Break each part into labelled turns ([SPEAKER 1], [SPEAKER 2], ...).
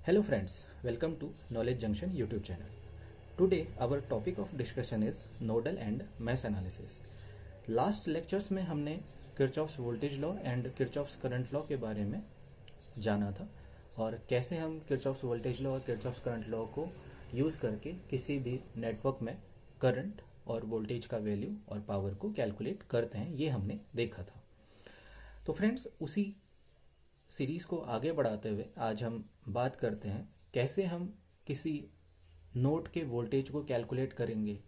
[SPEAKER 1] Hello friends, welcome to Knowledge Junction YouTube channel. Today our topic of discussion is nodal and mesh analysis. Last lectures में हमने Kirchhoff's voltage law and Kirchhoff's current law के बारे में जाना था और कैसे हम किरचॉफ्स वोल्टेज लॉ और किरचॉफ्स करंट लॉ को यूज़ करके किसी भी नेटवर्क में करंट और वोल्टेज का वैल्यू और पावर को कैलकुलेट करते हैं, ये हमने देखा था। तो फ्रेंड्स, उसी सीरीज़ को आगे बढ़ाते हुए आज हम बात करते हैं कैसे हम किसी नोड के वोल्टेज को कैलकुलेट करेंगे,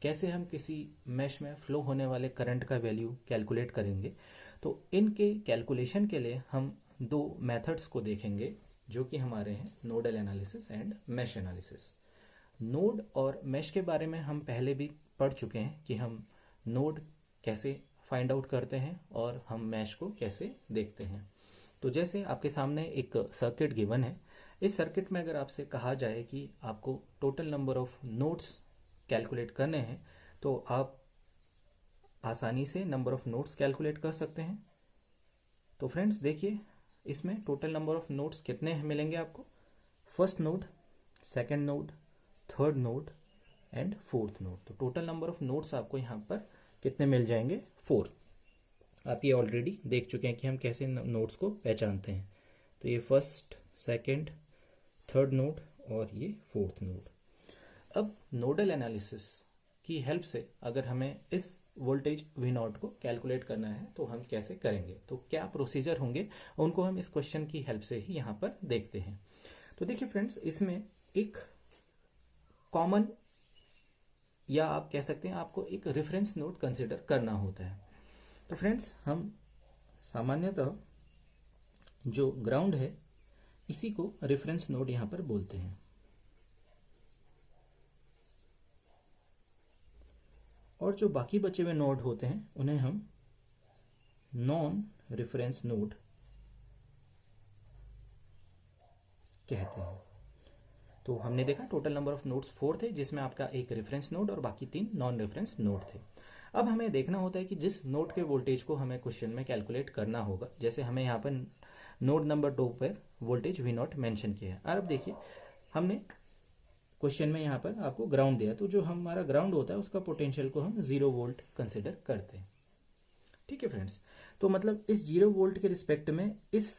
[SPEAKER 1] कैसे हम किसी मैश में फ्लो होने वाले करंट का वैल्यू कैलकुलेट करेंगे। तो इनके कैलकुलेशन के लिए हम दो मेथड्स को देखेंगे जो कि हमारे हैं nodal analysis and mesh analysis. Node और मैश के बारे में हम पहले भी पढ़ चुके हैं कि हम नोड कैसे फाइंड आउट करते हैं और हम मैश को कैसे देखते हैं। तो जैसे आपके सामने एक सर्किट गिवन है, इस सर्किट में अगर आपसे कहा जाए कि आपको total number of nodes calculate करने हैं तो आप आसानी से नंबर ऑफ नोड्स कैलकुलेट कर सकते हैं। तो फ्रेंड्स देखिए, इसमें टोटल नंबर ऑफ नोड्स कितने मिलेंगे आपको। First node, second node, third node and fourth node. तो टोटल नंबर ऑफ नोड्स आपको यहाँ पर कितने मिल जाएंगे, 4। आप ये ऑलरेडी देख चुके हैं कि हम कैसे नोड्स को पहचानते हैं। तो ये फर्स्ट, सेकंड, थर्ड नोड और ये फोर्थ नोड। अब नोडल एनालिसिस की हेल्प से अगर हमें इस वोल्टेज वी नॉट को कैलकुलेट करना है तो हम कैसे करेंगे, तो क्या प्रोसीजर होंगे, उनको हम इस क्वेश्चन की हेल्प से ही यहाँ पर देखते हैं। तो देखिए फ्रेंड्स, इसमें एक कॉमन या आप कह सकते हैं आपको एक रेफरेंस नोड कंसिडर करना होता है। तो फ्रेंड्स, हम सामान्यतः जो ग्राउंड है इसी को रेफरेंस नोड यहां पर बोलते हैं और जो बाकी बचे हुए नोड होते हैं उन्हें हम नॉन रेफरेंस नोड कहते हैं। तो हमने देखा टोटल नंबर ऑफ नोड्स 4 थे, जिसमें आपका एक रेफरेंस नोड और बाकी 3 नॉन रेफरेंस नोड थे। अब हमें देखना होता है कि जिस नोड के वोल्टेज को हमें क्वेश्चन में कैलकुलेट करना होगा, जैसे हमें यहाँ पर नोड नंबर 2 पर वोल्टेज वी नॉट मेंशन किया है। और अब देखिए, हमने क्वेश्चन में यहाँ पर आपको ग्राउंड दिया, तो जो हमारा ग्राउंड होता है उसका पोटेंशियल को हम 0 वोल्ट कंसिडर करते हैं। ठीक है फ्रेंड्स, तो मतलब इस 0 वोल्ट के रिस्पेक्ट में इस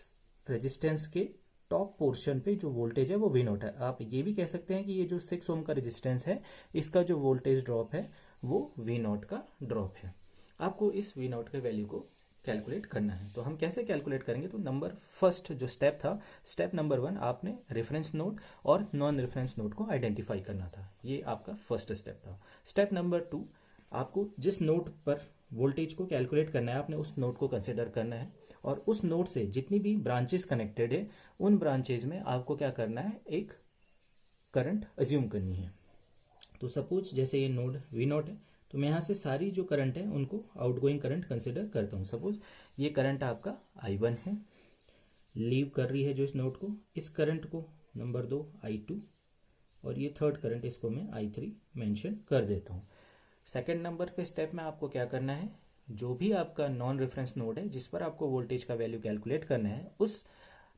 [SPEAKER 1] रेजिस्टेंस के टॉप पोर्शन पे जो वोल्टेज है वो वी नॉट है। आप ये भी कह सकते हैं कि ये जो 6 ओम का रेजिस्टेंस है इसका जो वोल्टेज ड्रॉप है वो वी नॉट का ड्रॉप है। आपको इस वी नॉट के वैल्यू को कैलकुलेट करना है। तो हम कैसे कैलकुलेट करेंगे, तो नंबर फर्स्ट जो स्टेप था, स्टेप नंबर 1, आपने रेफरेंस नोड और नॉन रेफरेंस नोड को आइडेंटिफाई करना था। ये आपका फर्स्ट स्टेप था। स्टेप नंबर 2, आपको जिस नोड पर वोल्टेज को कैलकुलेट करना है आपने उस नोड को कंसिडर करना है और उस नोड से जितनी भी ब्रांचेस कनेक्टेड है उन ब्रांचेज में आपको क्या करना है, एक करंट अज्यूम करनी है। तो सपोज जैसे ये नोड वी नॉट है, तो मैं यहाँ से सारी जो करंट है उनको आउटगोइंग करंट कंसिडर करता हूँ। सपोज ये करंट आपका I1 है, लीव कर रही है जो इस नोड को, इस करंट को नंबर 2 I2 और ये थर्ड करंट इसको मैं I3 मेंशन कर देता हूँ। सेकेंड नंबर के स्टेप में आपको क्या करना है, जो भी आपका नॉन रेफरेंस नोड है जिस पर आपको वोल्टेज का वैल्यू कैलकुलेट करना है, उस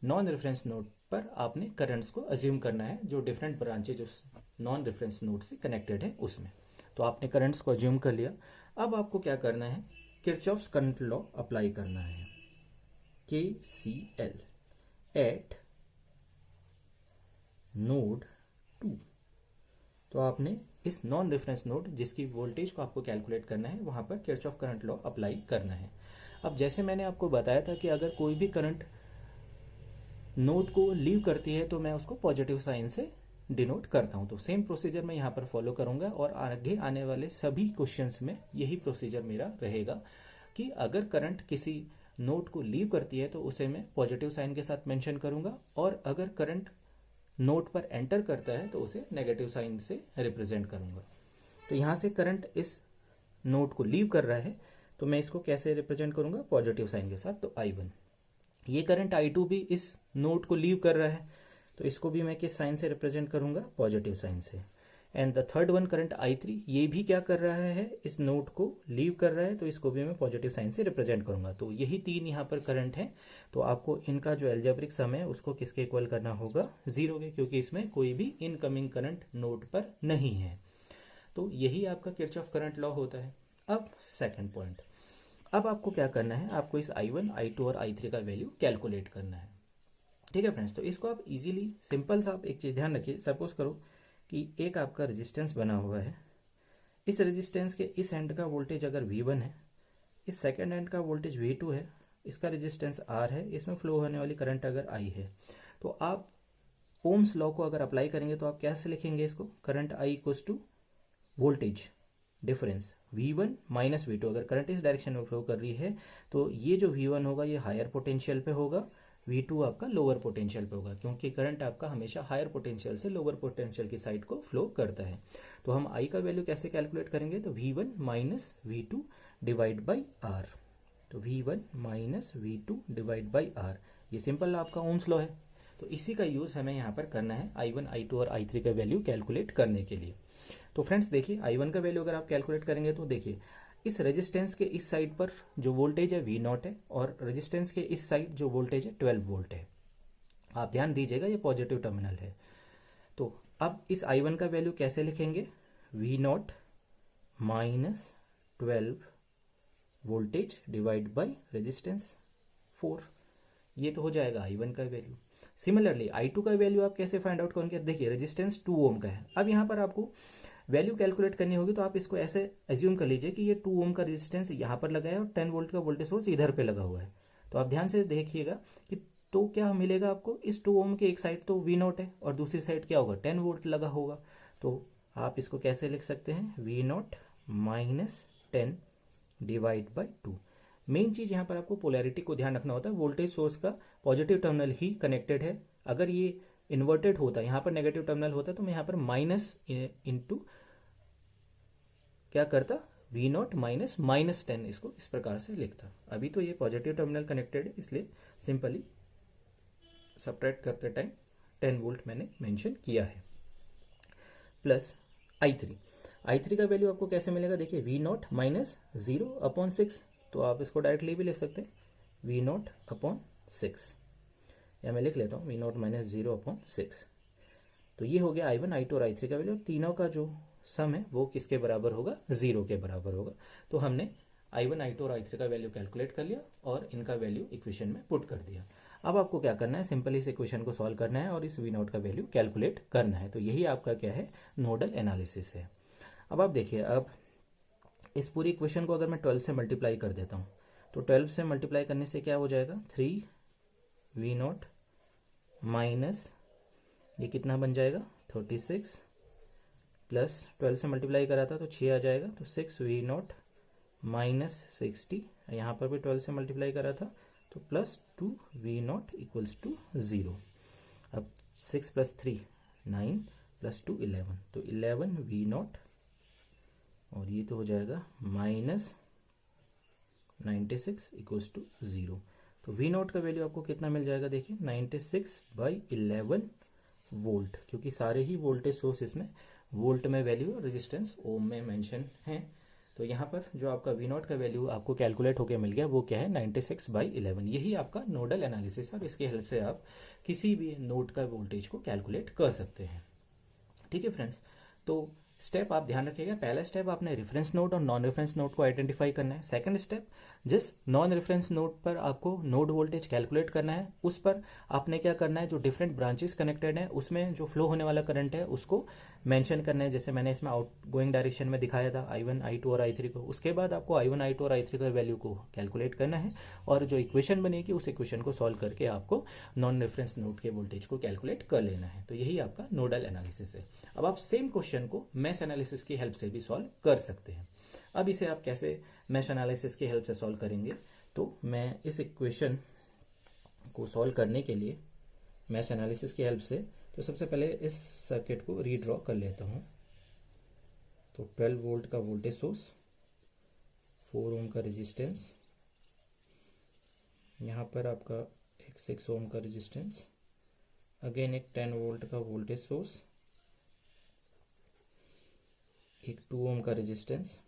[SPEAKER 1] नॉन रेफरेंस नोड पर आपने करंट्स को अज्यूम करना है जो डिफरेंट ब्रांचेज उस नॉन रेफरेंस नोड से कनेक्टेड है उसमें। तो आपने करंट्स को अज्यूम कर लिया। अब आपको क्या करना है, किरचॉफ्स करंट लॉ अप्लाई करना है, KCL एट नोड 2। तो आपने इस नॉन रेफरेंस नोड जिसकी वोल्टेज को आपको कैलकुलेट करना है वहां पर किरचॉफ करंट लॉ अप्लाई करना है। अब जैसे मैंने आपको बताया था कि अगर कोई भी करंट नोड को लीव करती है तो मैं उसको पॉजिटिव साइन से डिनोट करता हूं। तो सेम प्रोसीजर मैं यहाँ पर फॉलो करूंगा और आगे आने वाले सभी क्वेश्चंस में यही प्रोसीजर मेरा रहेगा कि अगर करंट किसी नोड को लीव करती है तो उसे मैं पॉजिटिव साइन के साथ मेंशन करूंगा और अगर करंट नोड पर एंटर करता है तो उसे नेगेटिव साइन से रिप्रेजेंट करूंगा। तो यहां से करंट इस नोड को लीव कर रहा है तो मैं इसको कैसे रिप्रेजेंट करूंगा, पॉजिटिव साइन के साथ। तो I1, ये करंट I2 भी इस नोड को लीव कर रहा है तो इसको भी मैं किस साइन से रिप्रेजेंट करूंगा, पॉजिटिव साइन से। And the third one current I3, ये भी क्या कर रहा है, इस नोड को लीव कर रहा है, तो इसको भी मैं पॉजिटिव साइन से रिप्रेजेंट करूंगा। तो यही तीन यहाँ पर करंट है। तो आपको इनका जो एल्जेब्रिक सम है उसको किसके इक्वल करना होगा, 0 के, क्योंकि इसमें कोई भी इनकमिंग करंट नोड पर नहीं है। तो यही आपका किरचॉफ करंट लॉ होता है। अब सेकंड पॉइंट, अब आपको क्या करना है, आपको इस I1, I2 और I3 का वैल्यू कैलकुलेट करना है। ठीक है फ्रेंड्स, तो इसको आप इजीली सिंपल सा आप एक चीज़ ध्यान रखिए, सपोज करो कि एक आपका रेजिस्टेंस बना हुआ है, इस रेजिस्टेंस के इस एंड का वोल्टेज अगर V1 है, इस सेकेंड एंड का वोल्टेज V2 है, इसका रेजिस्टेंस R है, इसमें फ्लो होने वाली करंट अगर I है, तो आप ओम्स लॉ को अगर अप्लाई करेंगे तो आप कैसे लिखेंगे इसको, current I equals to voltage difference V1 minus V2। अगर करंट इस डायरेक्शन में फ्लो कर रही है तो ये जो V1 होगा ये हायर पोटेंशियल पे होगा, V2 आपका लोअर पोटेंशियल पे होगा, क्योंकि करंट आपका हमेशा हायर पोटेंशियल से लोअर पोटेंशियल की साइड को फ्लो करता है। तो हम I का वैल्यू कैसे कैलकुलेट करेंगे, तो V1 minus V2 divide by R। तो V1 minus V2 divide by R, ये सिंपल आपका ओम्स लॉ है। तो इसी का यूज हमें यहाँ पर करना है I1, I2 और I3 का वैल्यू कैलकुलेट करने के लिए। तो फ्रेंड्स देखिए, I1 का वैल्यू अगर आप कैलकुलेट करेंगे तो देखिए, इस रेजिस्टेंस के इस साइड पर जो वोल्टेज है V0 है, और रेजिस्टेंस के इस साइड जो वोल्टेज है 12 वोल्ट है। आप ध्यान दीजिएगा ये पॉजिटिव टर्मिनल है। तो अब इस I1 का वैल्यू कैसे लिखेंगे, V0 minus 12 voltage divide by resistance 4, ये तो हो जाएगा I1 का वैल्यू। सिमिलरली I2 का वैल्यू आप कैसे फाइंड आउट करेंगे, देखिए रेजिस्टेंस 2 ओम का है। अब यहाँ पर आपको वैल्यू कैलकुलेट करनी होगी, तो आप इसको ऐसे एज्यूम कर लीजिए कि ये 2 ओम का रेजिस्टेंस यहाँ पर लगा है और 10 वोल्ट का वोल्टेज सोर्स इधर पे लगा हुआ है। तो आप ध्यान से देखिएगा कि तो क्या मिलेगा आपको, इस 2 ओम के एक साइड तो V0 है और दूसरी साइड क्या होगा, 10 वोल्ट लगा होगा। तो आप इसको कैसे लिख सकते हैं, V0 minus 10 divide by 2। Main चीज यहाँ पर आपको पोलैरिटी को ध्यान रखना होता है, वोल्टेज सोर्स का पॉजिटिव टर्मिनल ही कनेक्टेड है। अगर ये इन्वर्टेड होता, यहाँ पर नेगेटिव टर्मिनल होता, तो मैं यहाँ पर माइनस इंटू क्या करता, V0 माइनस माइनस 10, इसको इस प्रकार से लिखता। अभी तो ये पॉजिटिव टर्मिनल कनेक्टेड है, इसलिए सिंपली सब्ट्रैक्ट करते टाइम 10 वोल्ट मैंने मेंशन किया है। प्लस I3 का वैल्यू आपको कैसे मिलेगा, देखिए V0 माइनस 0 अपॉन 6, तो आप इसको डायरेक्टली भी लिख सकते हैं V0 अपॉन 6, या मैं लिख लेता हूँ V0 माइनस 0 अपॉन 6। तो ये हो गया I1, I2 और I3 का वैल्यू। तीनों का जो सम है वो किसके बराबर होगा, 0 के बराबर होगा। तो हमने I1, I2 और I3 का वैल्यू कैलकुलेट कर लिया और इनका वैल्यू इक्वेशन में पुट कर दिया। अब आपको क्या करना है, सिंपली इस इक्वेशन को सॉल्व करना है और इस V0 का वैल्यू कैलकुलेट करना है। तो यही आपका क्या है, नोडल एनालिसिस है। अब आप देखिए, अब इस पूरी इक्वेशन को अगर मैं 12 से मल्टीप्लाई कर देता हूँ, तो 12 से मल्टीप्लाई करने से क्या हो जाएगा, 3V0 माइनस ये कितना बन जाएगा 36, प्लस 12 से मल्टीप्लाई करा था तो 6 आ जाएगा, तो 6V0 माइनस 60, यहाँ पर भी 12 से मल्टीप्लाई करा था तो प्लस 2V0 इक्वल्स टू 0। अब 6 प्लस 3 9 प्लस 2 11, तो 11V0 और ये तो हो जाएगा माइनस 96 इक्वल्स टू 0। तो V0 का वैल्यू आपको कितना मिल जाएगा, देखिए 96/11 वोल्ट, क्योंकि सारे ही वोल्टेज सोर्स इसमें वोल्ट में वैल्यू और रेजिस्टेंस ओम में मेंशन है। तो यहाँ पर जो आपका V0 का वैल्यू आपको कैलकुलेट होकर मिल गया वो क्या है, 96/11। यही आपका नोडल एनालिसिस है और इसके हेल्प से आप किसी भी नोड का वोल्टेज को कैलकुलेट कर सकते हैं। ठीक है फ्रेंड्स, तो स्टेप आप ध्यान रखिएगा, पहला स्टेप आपने रेफरेंस नोड और नॉन रेफरेंस नोड को आइडेंटिफाई करना है। सेकंड स्टेप, जिस नॉन रेफरेंस नोड पर आपको नोड वोल्टेज कैलकुलेट करना है उस पर आपने क्या करना है, जो डिफरेंट ब्रांचेस कनेक्टेड हैं उसमें जो फ्लो होने वाला करंट है उसको मेंशन करना है, जैसे मैंने इसमें आउट गोइंग डायरेक्शन में दिखाया था I1, I2 और I3 को। उसके बाद आपको I1, I2 और I3 का वैल्यू को कैलकुलेट करना है और जो इक्वेशन बनेगी उस इक्वेशन को सॉल्व करके आपको नॉन रेफरेंस नोड के वोल्टेज को कैलकुलेट कर लेना है। तो यही आपका नोडल एनालिसिस है। अब आप सेम क्वेश्चन को मैश एनालिसिस की हेल्प से भी सॉल्व कर सकते हैं। अब इसे आप कैसे मैश एनालिसिस की हेल्प से सॉल्व करेंगे, तो मैं इस इक्वेशन को सॉल्व करने के लिए मैश एनालिसिस की हेल्प से, तो सबसे पहले इस सर्किट को रीड्रॉ कर लेता हूं। तो 12 वोल्ट का वोल्टेज सोर्स, 4 ओम का रेजिस्टेंस, यहाँ पर आपका एक 6 ओम का रेजिस्टेंस, अगेन एक 10 वोल्ट का वोल्टेज सोर्स, एक 2 ओम का रेजिस्टेंस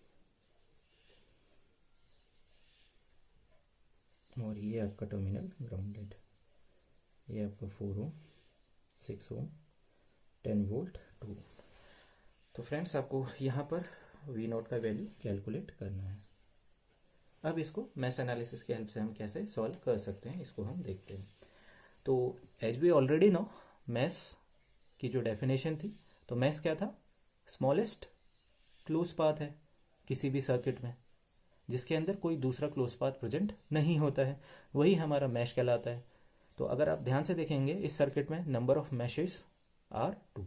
[SPEAKER 1] और ये आपका टर्मिनल ग्राउंडेड, ये आपका 4 ओम, 6 ओम, 10 वोल्ट, 2। तो फ्रेंड्स आपको यहाँ पर वी नॉट का वैल्यू कैलकुलेट करना है। अब इसको मैश एनालिसिस की हेल्प से हम कैसे सॉल्व कर सकते हैं इसको हम देखते हैं। तो as we already know, mesh की जो डेफिनेशन थी, तो मैश क्या था? स्मॉलेस्ट क्लोज पाथ है किसी भी सर्किट में जिसके अंदर कोई दूसरा क्लोज पाथ प्रेजेंट नहीं होता है, वही हमारा मैश कहलाता है। तो अगर आप ध्यान से देखेंगे इस सर्किट में number of meshes are 2।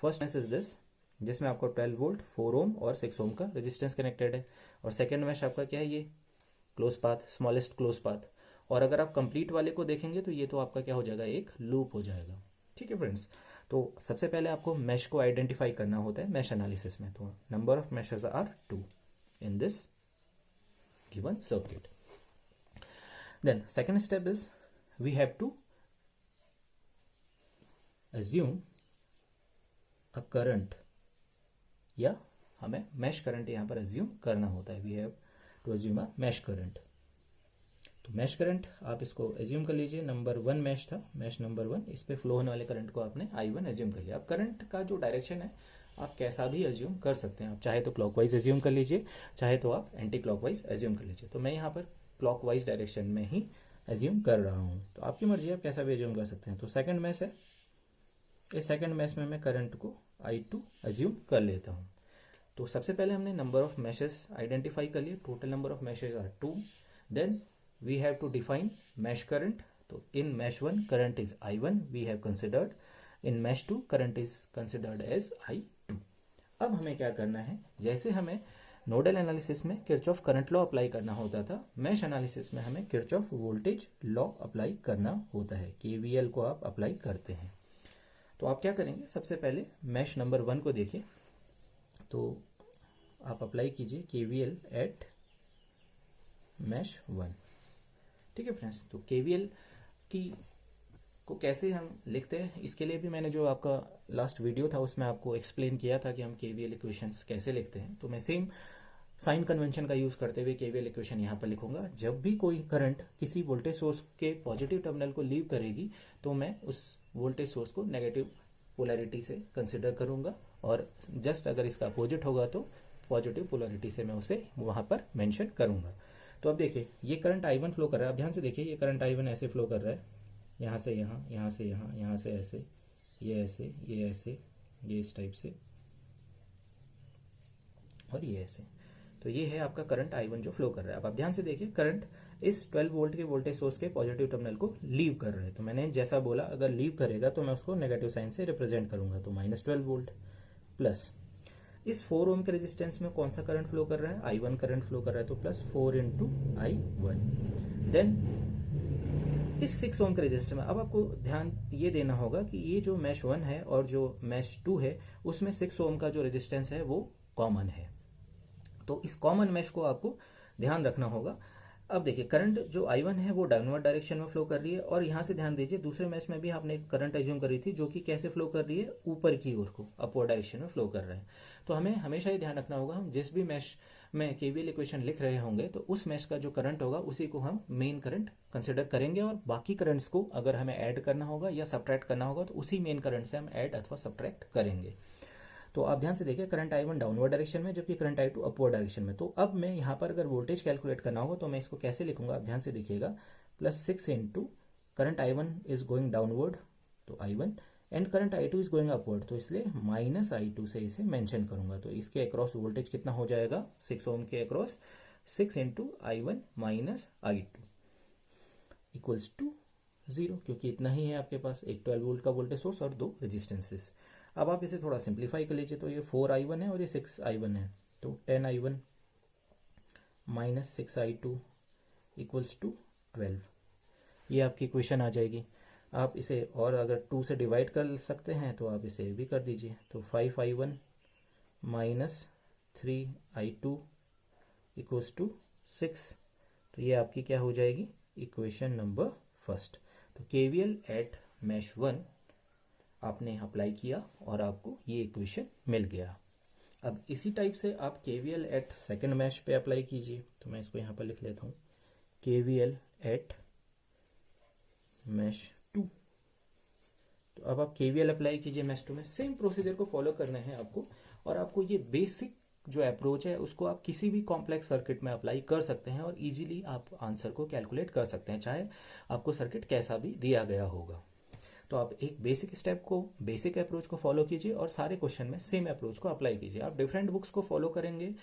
[SPEAKER 1] First mesh is this, जिसमें आपको 12 वोल्ट, 4 ओम और 6 ओम का रेजिस्टेंस कनेक्टेड है। और सेकेंड मैश आपका क्या है? ये close path, smallest close path. और अगर आप कंप्लीट वाले को देखेंगे तो ये तो आपका क्या हो जाएगा? एक लूप हो जाएगा। ठीक है फ्रेंड्स, तो सबसे पहले आपको मैश को आइडेंटिफाई करना होता है मैश एनालिसिस में। तो number of meshes are 2 in this given circuit. Then second step is we have to assume a current, या हमें मैश करंट यहाँ पर assume करना होता है। we have to assume a mesh current. तो मैश करंट आप इसको assume कर लीजिए, नंबर 1 मैश था, मैश नंबर 1, इस पे फ्लो होने वाले करंट को आपने I1 assume कर लिया। अब करंट का जो डायरेक्शन है आप कैसा भी एज्यूम कर सकते हैं। आप चाहे तो क्लॉकवाइज एज्यूम कर लीजिए, चाहे तो आप एंटी क्लॉकवाइज एज्यूम कर लीजिए। तो मैं यहाँ पर क्लॉकवाइज डायरेक्शन में ही एज्यूम कर रहा हूँ, तो आपकी मर्जी, आप कैसा भी एज्यूम कर सकते हैं। तो सेकंड मैश है, इस सेकंड मैश में मैं करंट को I2 एज्यूम कर लेता हूँ। तो सबसे पहले हमने नंबर ऑफ मैशेस आइडेंटिफाई कर लिए, total number of meshes are 2। Then we have to define mesh current. तो in mesh 1 current is I1 we have considered, in mesh 2 current is considered as I2। अब हमें क्या करना है? जैसे हमें नोडल एनालिसिस में किरचॉफ करंट लॉ अप्लाई करना होता था, मैश एनालिसिस में हमें किरचॉफ वोल्टेज लॉ अप्लाई करना होता है। केवीएल को आप अप्लाई करते हैं। तो आप क्या करेंगे? सबसे पहले मैश नंबर 1 को देखिए, तो आप अप्लाई कीजिए केवीएल एट मैश 1। ठीक है फ्रेंड्स, तो केवीएल की को कैसे हम लिखते हैं, इसके लिए भी मैंने जो आपका लास्ट वीडियो था उसमें आपको एक्सप्लेन किया था कि हम केवीएल इक्वेशंस कैसे लिखते हैं। तो मैं सेम साइन कन्वेंशन का यूज करते हुए केवीएल इक्वेशन यहाँ पर लिखूंगा। जब भी कोई करंट किसी वोल्टेज सोर्स के पॉजिटिव टर्मिनल को लीव करेगी तो मैं उस वोल्टेज सोर्स को नेगेटिव पोलैरिटी से कंसिडर करूंगा, और जस्ट अगर इसका अपोजिट होगा तो पॉजिटिव पोलैरिटी से मैं उसे वहां पर मेंशन करूंगा। तो अब देखिए ये करंट I1 फ्लो कर रहा है। आप ध्यान से देखिए, ये करंट I1 ऐसे फ्लो कर रहा है, यहाँ से यहाँ, यहाँ से यहाँ, यहाँ से ऐसे, ये ऐसे, ये ऐसे, ये इस टाइप से, और ये ऐसे। तो ये है आपका करंट I1 जो फ्लो कर रहा है। अब आप ध्यान से देखिए, करंट इस 12 वोल्ट के वोल्टेज सोर्स के पॉजिटिव टर्मिनल को लीव कर रहा है। तो मैंने जैसा बोला, अगर लीव करेगा तो मैं उसको नेगेटिव साइन से रिप्रेजेंट करूंगा। तो -12 वोल्ट प्लस इस 4 ओम के रेजिस्टेंस में कौन सा करंट फ्लो कर रहा है? I1 करंट फ्लो कर रहा है, तो प्लस 4 इंटू I1। देन इस 6 ओम के रेजिस्टर में अब आपको ध्यान ये देना होगा कि ये जो मैश 1 है और जो मैश 2 है उसमें 6 ओम का जो रेजिस्टेंस है वो कॉमन है। तो इस कॉमन मैश को आपको ध्यान रखना होगा। अब देखिए, करंट जो I1 है वो डाउनवर्ड डायरेक्शन में फ्लो कर रही है, और यहाँ से ध्यान दीजिए दूसरे मैश में भी आपने करंट एज्यूम करी थी जो कि कैसे फ्लो कर रही है? ऊपर की ओर को, अपवर्ड डायरेक्शन में फ्लो कर रहा है। तो हमें हमेशा ही ध्यान रखना होगा, हम जिस भी मैश में केवीएल इक्वेशन लिख रहे होंगे तो उस मैश का जो करंट होगा उसी को हम मेन करंट कंसिडर करेंगे, और बाकी करंट्स को अगर हमें ऐड करना होगा या सब्ट्रैक्ट करना होगा तो उसी मेन करंट से हम ऐड अथवा सब्ट्रैक्ट करेंगे। तो आप ध्यान से देखिए, करंट I1 डाउनवर्ड डायरेक्शन में, जबकि करंट I2 अपवर्ड डायरेक्शन में। तो अब मैं यहाँ पर अगर वोल्टेज कैलकुलेट करना होगा तो मैं इसको कैसे लिखूंगा? आप ध्यान से देखिएगा, +6 into current I1 is going downward, तो I1, and current I2 is going upward, तो इसलिए -I2 से इसे मेंशन करूंगा। तो इसके अक्रॉस वोल्टेज कितना हो जाएगा? 6 ओम के across 6 into I1 minus I2 equals to 0, क्योंकि इतना ही है आपके पास, एक 12 वोल्ट का वोल्टेज सोर्स और 2 रेजिस्टेंसेस। अब आप इसे थोड़ा सिंप्लीफाई कर लीजिए, तो ये 4I1 है और ये 6I1 है, तो 10I1 minus 6I2 equals to 12। ये आपकी इक्वेशन आ जाएगी। आप इसे और अगर 2 से डिवाइड कर सकते हैं तो आप इसे भी कर दीजिए, तो 5I1 minus 3I2 equals to 6। तो ये आपकी क्या हो जाएगी? Equation number first. तो केवीएल एट मैश 1 आपने अप्लाई किया और आपको ये इक्वेशन मिल गया। अब इसी टाइप से आप KVL एट सेकेंड मैश पे अप्लाई कीजिए। तो मैं इसको यहाँ पर लिख लेता हूँ, KVL एट मैश 2। तो अब आप KVL अप्लाई कीजिए मैश 2 में। सेम प्रोसीजर को फॉलो करना है आपको, और आपको ये बेसिक जो अप्रोच है उसको आप किसी भी कॉम्प्लेक्स सर्किट में अप्लाई कर सकते हैं और इजीली आप आंसर को कैलकुलेट कर सकते हैं, चाहे आपको सर्किट कैसा भी दिया गया होगा। तो आप एक बेसिक स्टेप को, बेसिक अप्रोच को फॉलो कीजिए और सारे क्वेश्चन में सेम अप्रोच को अप्लाई कीजिए। आप डिफरेंट बुक्स को फॉलो करेंगे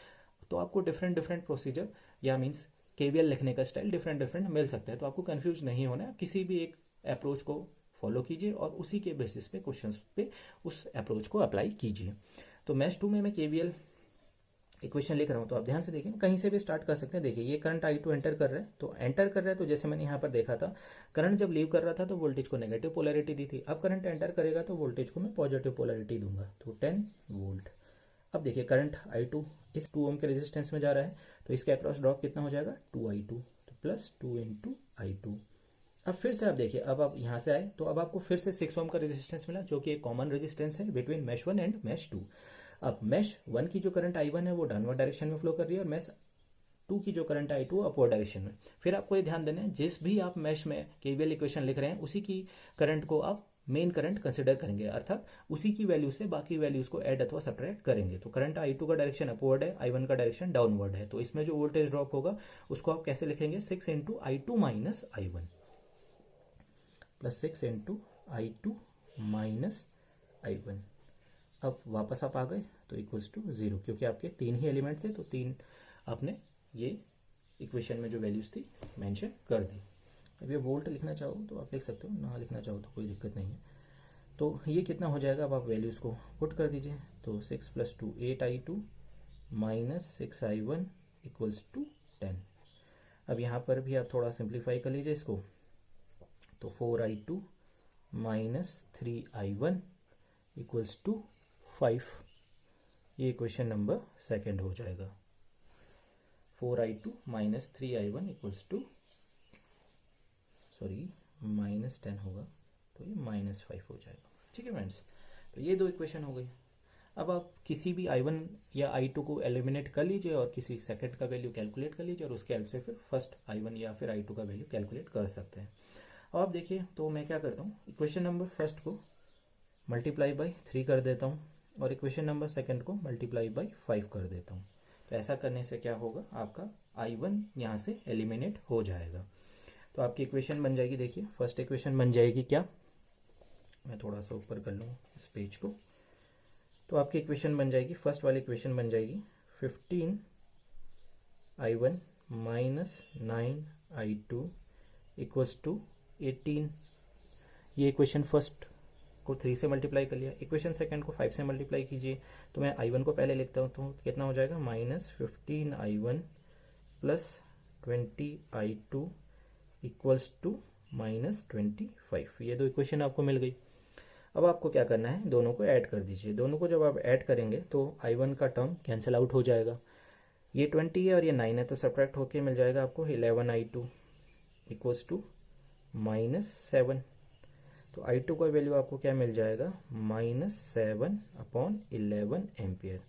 [SPEAKER 1] तो आपको डिफरेंट डिफरेंट प्रोसीजर या मीन्स KVL लिखने का स्टाइल डिफरेंट डिफरेंट मिल सकता है। तो आपको कंफ्यूज नहीं होना है, किसी भी एक अप्रोच को फॉलो कीजिए और उसी के बेसिस पे क्वेश्चंस पे उस अप्रोच को अप्लाई कीजिए। तो मैश 2 में मैं KVL इक्वेशन लिख रहा हूँ, तो आप ध्यान से देखिए, कहीं से भी स्टार्ट कर सकते हैं। देखिए ये करंट I2 एंटर कर रहा है, तो एंटर कर रहा है तो जैसे मैंने यहाँ पर देखा था, करंट जब लीव कर रहा था तो वोल्टेज को नेगेटिव पोलैरिटी दी थी। अब करंट एंटर करेगा तो वोल्टेज को मैं पॉजिटिव पोलैरिटी दूंगा, तो 10 वोल्ट। अब देखिए करंट I2 इस 2 ओम के रेजिस्टेंस में जा रहा है, तो इसके अक्रॉस ड्रॉप कितना हो जाएगा, 2I2, तो प्लस 2 इंटू I2। अब फिर से आप देखिए, अब आप यहाँ से आए तो अब आपको फिर से 6 ओम का रेजिस्टेंस मिला, जो कि एक कॉमन रेजिस्टेंस है बिटवीन मैश 1 एंड मैश 2। अब मैश 1 की जो करंट I1 है वो डाउनवर्ड डायरेक्शन में फ्लो कर रही है और मैश 2 की जो करंट I2 अपवर्ड डायरेक्शन में। फिर आपको ये ध्यान देना है, जिस भी आप मैश में KVL इक्वेशन लिख रहे हैं उसी की करंट को आप मेन करंट कंसिडर करेंगे, अर्थात उसी की वैल्यू से बाकी वैल्यूज को ऐड अथवा सब्ट्रैक्ट करेंगे। तो करंट I2 का डायरेक्शन अपवर्ड है, I1 का डायरेक्शन डाउनवर्ड है, तो इसमें जो वोल्टेज ड्रॉप होगा उसको आप कैसे लिखेंगे, 6 into I2 minus I1 plus 6 into I2 minus I1। अब वापस आप आ गए तो इक्वल्स टू 0, क्योंकि आपके 3 ही एलिमेंट थे तो 3 आपने ये इक्वेशन में जो वैल्यूज थी मेंशन कर दी। अब ये वोल्ट लिखना चाहो तो आप लिख सकते हो, ना लिखना चाहो तो कोई दिक्कत नहीं है। तो ये कितना हो जाएगा, अब आप वैल्यूज को पुट कर दीजिए। तो 6 plus 2 8I2 minus 6I1 equals to 10। अब यहाँ पर भी आप थोड़ा सिंप्लीफाई कर लीजिए इसको, तो 4I2 minus 3I1 equals to 5। ये इक्वेशन नंबर सेकेंड हो जाएगा। 4I2 minus 3I1 equals to minus 10 होगा, तो ये माइनस 5 हो जाएगा। ठीक है फ्रेंड्स, तो ये 2 इक्वेशन हो गई। अब आप किसी भी I1 या I2 को एलिमिनेट कर लीजिए और किसी सेकंड का वैल्यू कैलकुलेट कर लीजिए और उसके हेल्प से फिर फर्स्ट I1 या फिर I2 का वैल्यू कैलकुलेट कर सकते हैं। अब आप देखिए, तो मैं क्या करता हूँ, इक्वेशन नंबर फर्स्ट को मल्टीप्लाई बाई 3 कर देता हूँ और इक्वेशन नंबर सेकंड को मल्टीप्लाई बाई 5 कर देता हूँ। तो ऐसा करने से क्या होगा, आपका I1 यहाँ से एलिमिनेट हो जाएगा। तो आपकी इक्वेशन बन जाएगी, देखिए फर्स्ट इक्वेशन बन जाएगी क्या, मैं थोड़ा सा ऊपर कर लूँ इस पेज को। तो आपकी इक्वेशन बन जाएगी, फर्स्ट वाली इक्वेशन बन जाएगी 15I1 minus 9I2 equals to 18। ये इक्वेशन फर्स्ट को 3 से मल्टीप्लाई कर लिया, इक्वेशन सेकंड को 5 से मल्टीप्लाई कीजिए। तो मैं I1 को पहले लिखता हूँ, तो कितना हो जाएगा, minus 15I1 plus 20I2 equals to minus 25। ये 2 इक्वेशन आपको मिल गई। अब आपको क्या करना है, दोनों को ऐड कर दीजिए। दोनों को जब आप ऐड करेंगे तो I1 का टर्म कैंसिल आउट हो जाएगा। ये 20 है और ये 9 है, तो सब्ट्रैक्ट होके मिल जाएगा आपको 11I2 इक्वल्स टू माइनस 7। तो I2 का वैल्यू आपको क्या मिल जाएगा, माइनस 7/11 एम्पियर।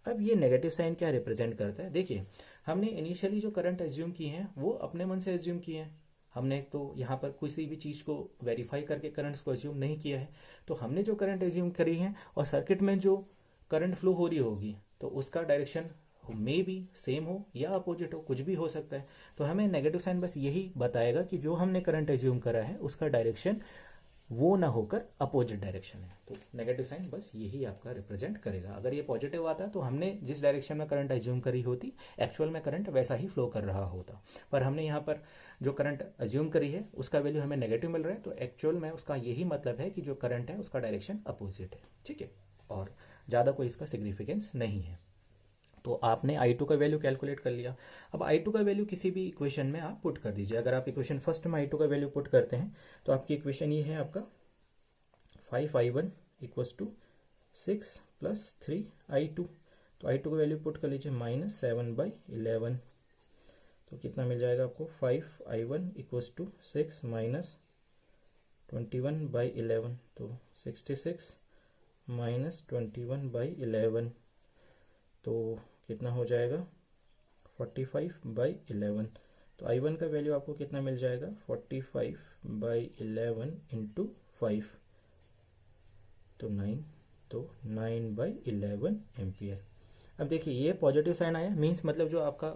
[SPEAKER 1] अब ये नेगेटिव साइन क्या रिप्रेजेंट करता है, देखिए हमने इनिशियली जो करंट एज्यूम की है वो अपने मन से एज्यूम की है। हमने तो यहाँ पर किसी भी चीज़ को वेरीफाई करके करंट्स को एज्यूम नहीं किया है। तो हमने जो करंट एज्यूम करी है और सर्किट में जो करंट फ्लो हो रही होगी तो उसका डायरेक्शन मे बी सेम हो या अपोजिट हो, कुछ भी हो सकता है। तो हमें नेगेटिव साइन बस यही बताएगा कि जो हमने करंट एज्यूम करा है उसका डायरेक्शन वो ना होकर अपोजिट डायरेक्शन है। तो नेगेटिव साइन बस यही आपका रिप्रेजेंट करेगा। अगर ये पॉजिटिव आता तो हमने जिस डायरेक्शन में करंट एज्यूम करी होती, एक्चुअल में करंट वैसा ही फ्लो कर रहा होता, पर हमने यहाँ पर जो करंट एज्यूम करी है उसका वैल्यू हमें नेगेटिव मिल रहा है, तो एक्चुअल में उसका यही मतलब है कि जो करंट है उसका डायरेक्शन अपोजिट है। ठीक है, और ज़्यादा कोई इसका सिग्निफिकेंस नहीं है। तो आपने I2 का वैल्यू कैलकुलेट कर लिया। अब I2 का वैल्यू किसी भी इक्वेशन में आप पुट कर दीजिए। अगर आप इक्वेशन फर्स्ट में I2 का वैल्यू पुट करते हैं तो आपकी इक्वेशन ये है आपका 5I1 equals to 6 plus 3I2। तो I2 का वैल्यू पुट कर लीजिए, माइनस 7/11। तो कितना मिल जाएगा आपको, 5I1 इक्वल्स टू 6 माइनस 21/11, तो 66 माइनस 21/11। तो कितना हो जाएगा 45/11। तो I1 का वैल्यू आपको कितना मिल जाएगा 45/11 इंटू 5 तो 9, तो 9/11 एम्पियर। अब देखिए ये पॉजिटिव साइन आया, मीन्स मतलब जो आपका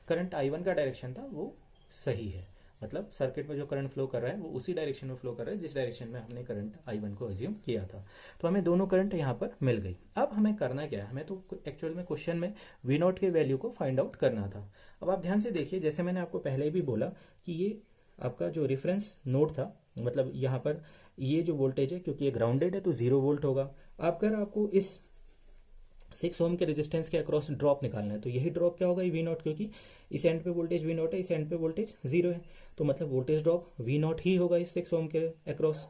[SPEAKER 1] करंट I1 का डायरेक्शन था वो सही है, मतलब सर्किट में जो करंट फ्लो कर रहा है वो उसी डायरेक्शन में फ्लो कर रहा है जिस डायरेक्शन में हमने करंट I1 को अज्यूम किया था। तो हमें दोनों करंट यहाँ पर मिल गई। अब हमें करना क्या है, हमें तो एक्चुअल में क्वेश्चन में V नॉट के वैल्यू को फाइंड आउट करना था। अब आप ध्यान से देखिए, जैसे मैंने आपको पहले भी बोला कि ये आपका जो रेफरेंस नोड था, मतलब यहाँ पर ये जो वोल्टेज है क्योंकि ये ग्राउंडेड है तो 0 वोल्ट होगा। अगर आपको इस 6 ओम के रेजिस्टेंस के अक्रॉस ड्रॉप निकालना है तो यही ड्रॉप क्या होगा, वी नॉट, क्योंकि इस एंड पे वोल्टेज वी नॉट है, इस एंड पे वोल्टेज 0 है, तो मतलब वोल्टेज ड्रॉप वी नॉट ही होगा इस 6 ओम के अक्रॉस।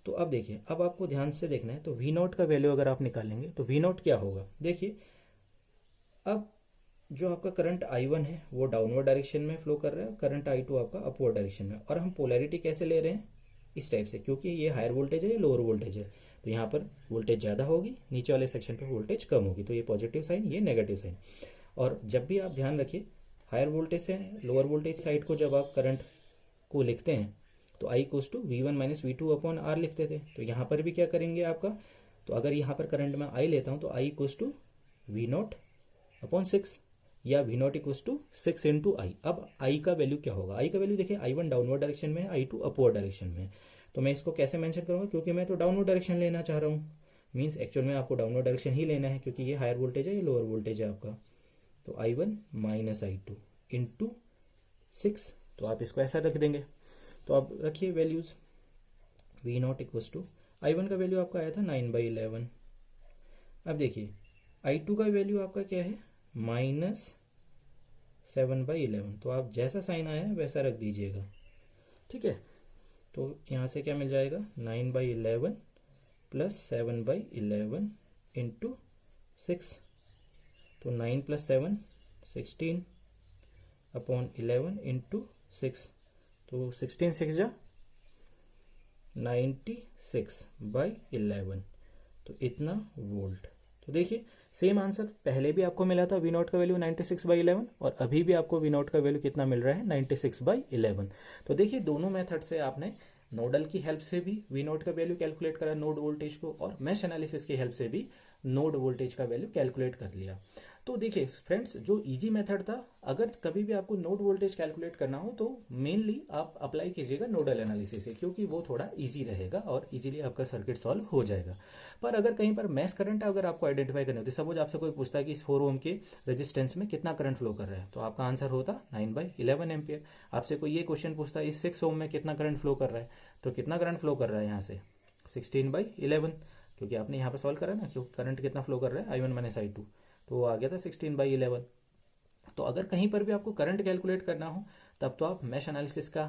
[SPEAKER 1] तो अब देखिए, अब आपको ध्यान से देखना है, तो वी नॉट का वैल्यू अगर आप निकालेंगे तो वी नॉट क्या होगा, देखिए अब जो आपका करंट I1 है वो डाउनवर्ड डायरेक्शन में फ्लो कर रहा है, करंट I2 आपका अपवर्ड डायरेक्शन में, और हम पोलैरिटी कैसे ले रहे हैं, इस टाइप से, क्योंकि ये हायर वोल्टेज है ये लोअर वोल्टेज है, तो यहाँ पर वोल्टेज ज़्यादा होगी, नीचे वाले सेक्शन पे वोल्टेज कम होगी, तो ये पॉजिटिव साइन, ये नेगेटिव साइन। और जब भी आप ध्यान रखिए, हायर वोल्टेज से लोअर वोल्टेज साइड को जब आप करंट को लिखते हैं तो I equals to V1 minus V2 upon R लिखते थे, तो यहाँ पर भी क्या करेंगे आपका, तो अगर यहाँ पर करंट में I लेता हूँ तो I equals to V nought upon 6 या V nought equals to 6 into I। अब I का वैल्यू क्या होगा, I का वैल्यू देखिए I1 डाउनवर्ड डायरेक्शन में है, I2 अपवर्ड डायरेक्शन में है, तो मैं इसको कैसे मेंशन करूंगा, क्योंकि मैं तो डाउनवर्ड डायरेक्शन लेना चाह रहा हूँ, मीन्स एक्चुअल में आपको डाउनवर्ड डायरेक्शन ही लेना है क्योंकि ये हायर वोल्टेज है ये लोअर वोल्टेज है आपका। तो I1 माइनस I2 इंटू 6, तो आप इसको ऐसा रख देंगे। तो आप रखिए values, V nought equals to I1 का वैल्यू आपका आया था 9/11। अब देखिए I2 का वैल्यू आपका क्या है -7/11, तो आप जैसा साइन आया है वैसा रख दीजिएगा, ठीक है। तो यहाँ से क्या मिल जाएगा 9/11 प्लस 7/11 इंटू 6, तो 9 प्लस 7 16 अपॉन 11 इंटू 6, तो 16 6 जा 96/11, तो इतना वोल्ट। तो देखिए सेम आंसर पहले भी आपको मिला था, वी नॉट का वैल्यू 96/11, और अभी भी आपको वी नॉट का वैल्यू कितना मिल रहा है 96/11। तो देखिए दोनों मेथड से आपने नोडल की हेल्प से भी वी नॉट का वैल्यू कैलकुलेट करा नोड वोल्टेज को, और मैश एनालिसिस की हेल्प से भी नोड वोल्टेज का वैल्यू कैलकुलेट कर लिया। तो देखिए फ्रेंड्स, जो इजी मेथड था, अगर कभी भी आपको नोड वोल्टेज कैलकुलेट करना हो तो मेनली आप अप्लाई कीजिएगा नोडल एनालिसिस से, क्योंकि वो थोड़ा इजी रहेगा और इजीली आपका सर्किट सॉल्व हो जाएगा। पर अगर कहीं पर मैश करंट अगर आपको आइडेंटिफाई करना होती है, सपोज आपसे कोई पूछता है कि इस 4 ओम के रेजिस्टेंस में कितना करंट फ्लो कर रहा है, तो आपका आंसर होता 9/11 एम्पियर। आपसे कोई ये क्वेश्चन पूछता है इस 6 ओम में कितना करंट फ्लो कर रहा है, तो कितना करंट फ्लो कर रहा है यहाँ से 16/11, क्योंकि आपने यहाँ पर सॉल्व करा ना, क्योंकि करंट कितना फ्लो कर रहा है I1 माइनस I2, तो वो आ गया था 16/11। तो अगर कहीं पर भी आपको करंट कैलकुलेट करना हो तब तो आप मैश एनालिसिस का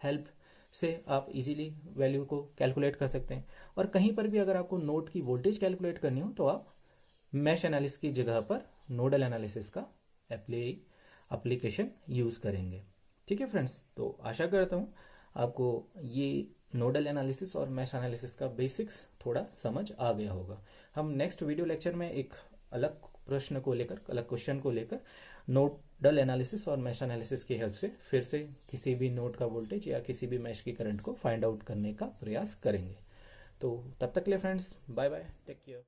[SPEAKER 1] हेल्प से आप इजीली वैल्यू को कैलकुलेट कर सकते हैं, और कहीं पर भी अगर आपको नोड की वोल्टेज कैलकुलेट करनी हो तो आप मैश एनालिसिस की जगह पर नोडल एनालिसिस का एप्लीकेशन यूज करेंगे। ठीक है फ्रेंड्स, तो आशा करता हूँ आपको ये नोडल एनालिसिस और मैश एनालिसिस का बेसिक्स थोड़ा समझ आ गया होगा। हम नेक्स्ट वीडियो लेक्चर में एक अलग प्रश्न को लेकर, अलग क्वेश्चन को लेकर नोडल एनालिसिस और मैश एनालिसिस की हेल्प से फिर से किसी भी नोड का वोल्टेज या किसी भी मैश की करंट को फाइंड आउट करने का प्रयास करेंगे। तो तब तक के लिए friends, bye bye, take care.